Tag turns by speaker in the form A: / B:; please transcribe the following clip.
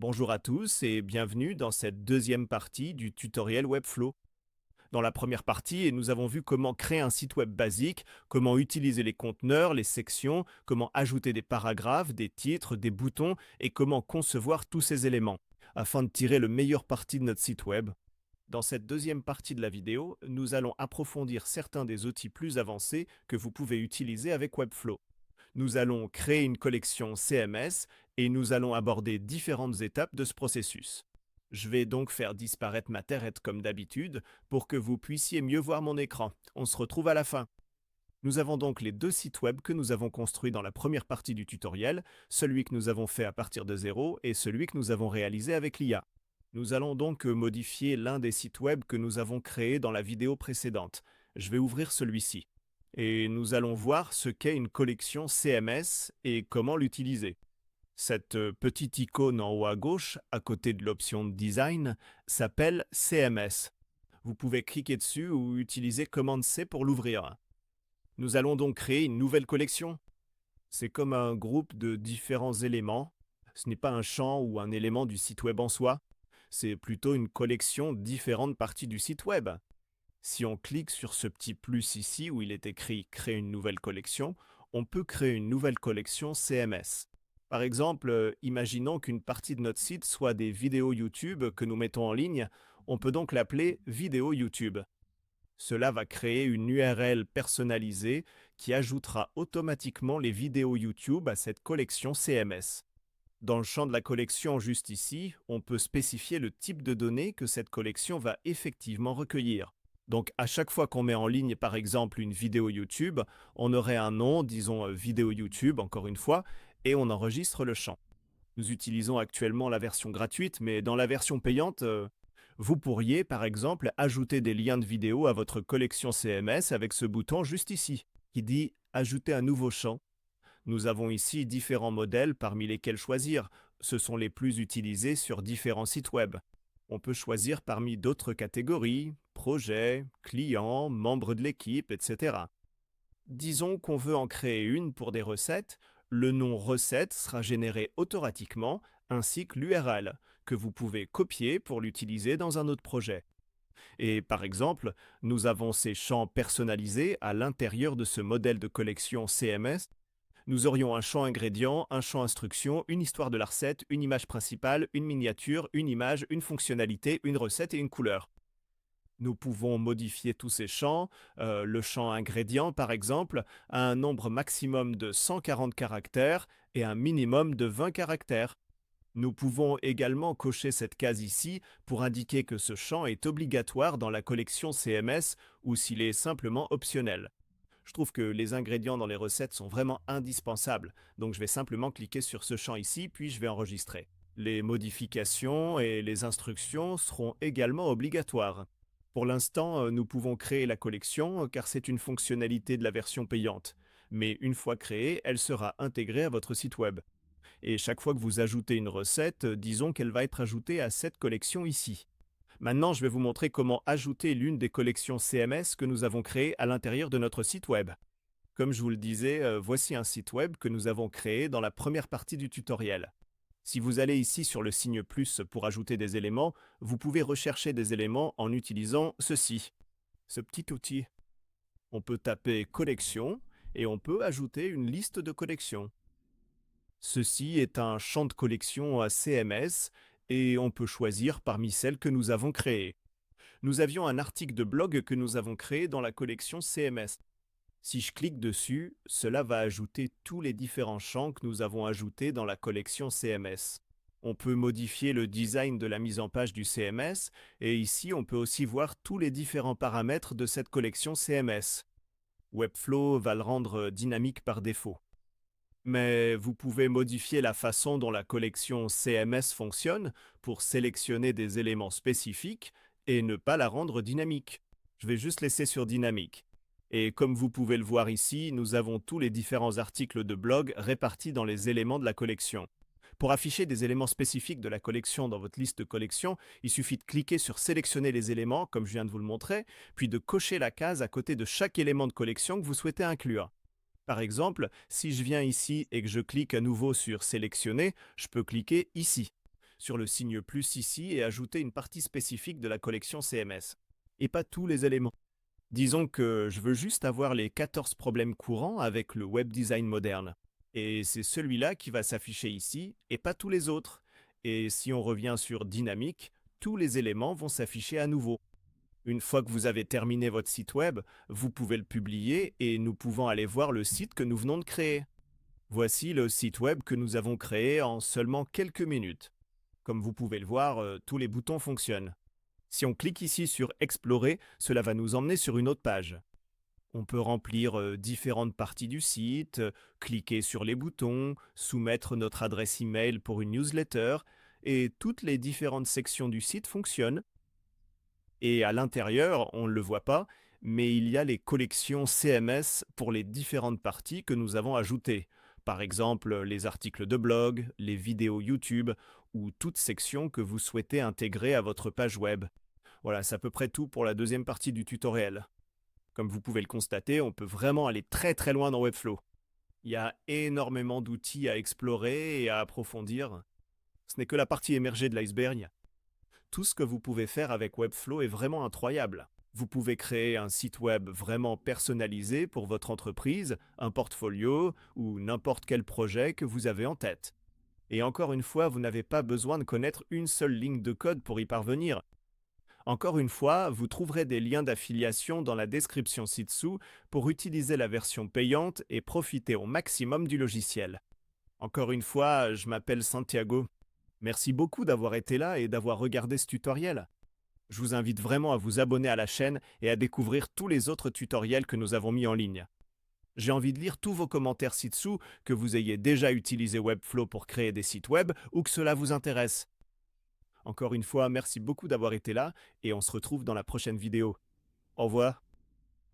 A: Bonjour à tous et bienvenue dans cette deuxième partie du tutoriel Webflow. Dans la première partie, nous avons vu comment créer un site web basique, comment utiliser les conteneurs, les sections, comment ajouter des paragraphes, des titres, des boutons et comment concevoir tous ces éléments afin de tirer le meilleur parti de notre site web. Dans cette deuxième partie de la vidéo, nous allons approfondir certains des outils plus avancés que vous pouvez utiliser avec Webflow. Nous allons créer une collection CMS et nous allons aborder différentes étapes de ce processus. Je vais donc faire disparaître ma terrette comme d'habitude pour que vous puissiez mieux voir mon écran. On se retrouve à la fin. Nous avons donc les deux sites web que nous avons construits dans la première partie du tutoriel, celui que nous avons fait à partir de zéro et celui que nous avons réalisé avec l'IA. Nous allons donc modifier l'un des sites web que nous avons créé dans la vidéo précédente. Je vais ouvrir celui-ci. Et nous allons voir ce qu'est une collection CMS et comment l'utiliser. Cette petite icône en haut à gauche, à côté de l'option Design, s'appelle CMS. Vous pouvez cliquer dessus ou utiliser commande C pour l'ouvrir. Nous allons donc créer une nouvelle collection. C'est comme un groupe de différents éléments. Ce n'est pas un champ ou un élément du site web en soi. C'est plutôt une collection de différentes parties du site web. Si on clique sur ce petit plus ici où il est écrit « Créer une nouvelle collection », on peut créer une nouvelle collection CMS. Par exemple, imaginons qu'une partie de notre site soit des vidéos YouTube que nous mettons en ligne, on peut donc l'appeler « Vidéo YouTube ». Cela va créer une URL personnalisée qui ajoutera automatiquement les vidéos YouTube à cette collection CMS. Dans le champ de la collection juste ici, on peut spécifier le type de données que cette collection va effectivement recueillir. Donc à chaque fois qu'on met en ligne par exemple une vidéo YouTube, on aurait un nom, disons vidéo YouTube encore une fois, et on enregistre le champ. Nous utilisons actuellement la version gratuite, mais dans la version payante, vous pourriez par exemple ajouter des liens de vidéo à votre collection CMS avec ce bouton juste ici, qui dit Ajouter un nouveau champ. Nous avons ici différents modèles parmi lesquels choisir. Ce sont les plus utilisés sur différents sites web. On peut choisir parmi d'autres catégories, projets, clients, membres de l'équipe, etc. Disons qu'on veut en créer une pour des recettes, le nom recette sera généré automatiquement ainsi que l'URL, que vous pouvez copier pour l'utiliser dans un autre projet. Et par exemple, nous avons ces champs personnalisés à l'intérieur de ce modèle de collection CMS. Nous aurions un champ ingrédient, un champ instruction, une histoire de la recette, une image principale, une miniature, une image, une fonctionnalité, une recette et une couleur. Nous pouvons modifier tous ces champs, le champ ingrédient par exemple, à un nombre maximum de 140 caractères et un minimum de 20 caractères. Nous pouvons également cocher cette case ici pour indiquer que ce champ est obligatoire dans la collection CMS ou s'il est simplement optionnel. Je trouve que les ingrédients dans les recettes sont vraiment indispensables, donc je vais simplement cliquer sur ce champ ici, puis je vais enregistrer. Les modifications et les instructions seront également obligatoires. Pour l'instant, nous pouvons créer la collection car c'est une fonctionnalité de la version payante. Mais une fois créée, elle sera intégrée à votre site web. Et chaque fois que vous ajoutez une recette, disons qu'elle va être ajoutée à cette collection ici. Maintenant, je vais vous montrer comment ajouter l'une des collections CMS que nous avons créées à l'intérieur de notre site web. Comme je vous le disais, voici un site web que nous avons créé dans la première partie du tutoriel. Si vous allez ici sur le signe plus pour ajouter des éléments, vous pouvez rechercher des éléments en utilisant ceci, ce petit outil. On peut taper collection et on peut ajouter une liste de collections. Ceci est un champ de collection à CMS et on peut choisir parmi celles que nous avons créées. Nous avions un article de blog que nous avons créé dans la collection CMS. Si je clique dessus, cela va ajouter tous les différents champs que nous avons ajoutés dans la collection CMS. On peut modifier le design de la mise en page du CMS et ici on peut aussi voir tous les différents paramètres de cette collection CMS. Webflow va le rendre dynamique par défaut. Mais vous pouvez modifier la façon dont la collection CMS fonctionne pour sélectionner des éléments spécifiques et ne pas la rendre dynamique. Je vais juste laisser sur dynamique. Et comme vous pouvez le voir ici, nous avons tous les différents articles de blog répartis dans les éléments de la collection. Pour afficher des éléments spécifiques de la collection dans votre liste de collection, il suffit de cliquer sur sélectionner les éléments, comme je viens de vous le montrer, puis de cocher la case à côté de chaque élément de collection que vous souhaitez inclure. Par exemple, si je viens ici et que je clique à nouveau sur sélectionner, je peux cliquer ici. sur le signe plus ici et ajouter une partie spécifique de la collection CMS. Et pas tous les éléments. Disons que je veux juste avoir les 14 problèmes courants avec le web design moderne. Et c'est celui-là qui va s'afficher ici et pas tous les autres. Et si on revient sur dynamique, tous les éléments vont s'afficher à nouveau. Une fois que vous avez terminé votre site web, vous pouvez le publier et nous pouvons aller voir le site que nous venons de créer. Voici le site web que nous avons créé en seulement quelques minutes. Comme vous pouvez le voir, tous les boutons fonctionnent. Si on clique ici sur Explorer, cela va nous emmener sur une autre page. On peut remplir différentes parties du site, cliquer sur les boutons, soumettre notre adresse email pour une newsletter, et toutes les différentes sections du site fonctionnent. Et à l'intérieur, on ne le voit pas, mais il y a les collections CMS pour les différentes parties que nous avons ajoutées. Par exemple, les articles de blog, les vidéos YouTube ou toute section que vous souhaitez intégrer à votre page web. Voilà, c'est à peu près tout pour la deuxième partie du tutoriel. Comme vous pouvez le constater, on peut vraiment aller très très loin dans Webflow. Il y a énormément d'outils à explorer et à approfondir. Ce n'est que la partie émergée de l'iceberg. Tout ce que vous pouvez faire avec Webflow est vraiment incroyable. Vous pouvez créer un site web vraiment personnalisé pour votre entreprise, un portfolio ou n'importe quel projet que vous avez en tête. Et encore une fois, vous n'avez pas besoin de connaître une seule ligne de code pour y parvenir. Encore une fois, vous trouverez des liens d'affiliation dans la description ci-dessous pour utiliser la version payante et profiter au maximum du logiciel. Encore une fois, je m'appelle Santiago. Merci beaucoup d'avoir été là et d'avoir regardé ce tutoriel. Je vous invite vraiment à vous abonner à la chaîne et à découvrir tous les autres tutoriels que nous avons mis en ligne. J'ai envie de lire tous vos commentaires ci-dessous, que vous ayez déjà utilisé Webflow pour créer des sites web ou que cela vous intéresse. Encore une fois, merci beaucoup d'avoir été là et on se retrouve dans la prochaine vidéo. Au revoir.